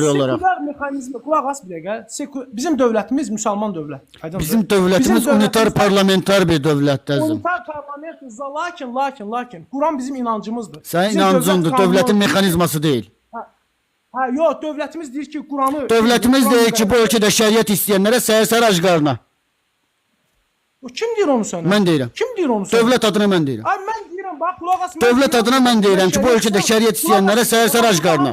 kateqoriya olaraq. Sekulyar mexanizmi, qulaq as bir dəqiqə. Bizim dövlətimiz müsəlman dövlət. Aydındır? Bizim dövlətimiz unitar parlamentar bir dövlətdir. Unitar parlament, lakin Quran bizim inancımızdır. Sənin Bizim inancındır, dövlət dövlətin qanunu- mexanizması deyil. Ha, yox, dövlətimiz deyir ki, Quranı... Dövlətimiz deyir ki, bu ölkədə şəriət istəyənlərə səhər ac qarına. Kim deyir onu sənə? Mən deyirəm. Kim deyir onu sənə? Dövlət adına mən deyirəm. Ay, mən deyirəm, bax, qulaq as. Dövlət adına mən deyirəm ki, bu ölkədə şəriət istəyənlərə səhər ac qarına.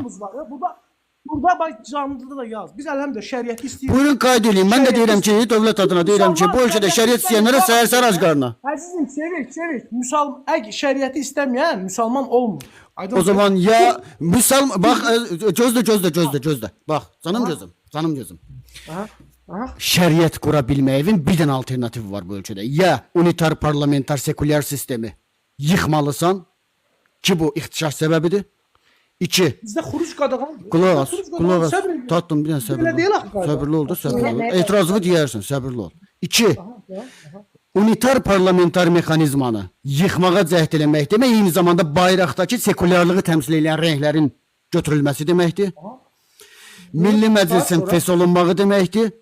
Burada bax, canlıda da yaz. Biz əlhəmdə şəriəti istəyirik. Buyurun qayd edin. Mən də deyirəm ki, dövlət adına deyirəm ki, bu ölkədə şəriət istəyənlərə səhər ac qarına. Əzizim, sevik. Şəriəti istəməyən müsəlman olmur. Aydın O zaman ya bax gözlə. Bax, canım gözüm. Aha. Şəriət qura bilməyinin bir dənə alternativi var bu ölkədə. Ya unitar parlamentar sekulyar sistemi yıxmalısan ki, bu ixtişaş səbəbidir. 2. Bizdə xuruc qadağandır. Qulaq as. Tattım bir dənə Belə deyil axı qayda. səbirli ol. Etirazını deyərsən, səbirli ol. 2. Unitar parlamentar mexanizmanı yıxmağa cəhd eləmək demək eyni zamanda bayraqdakı sekulyarlığı təmsil edən rənglərin götürülməsi deməkdir. Milli Məclisin fəs olunmağı deməkdir.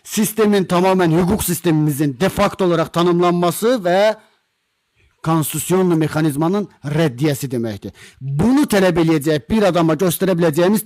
Sistemin tamamen hüquq sistemimizin de facto olarak tanımlanması və konstitusiyonlu mexanizmanın rəddiyəsi deməkdir. Bunu tələb eləyəcək bir adama göstərə biləcəyimiz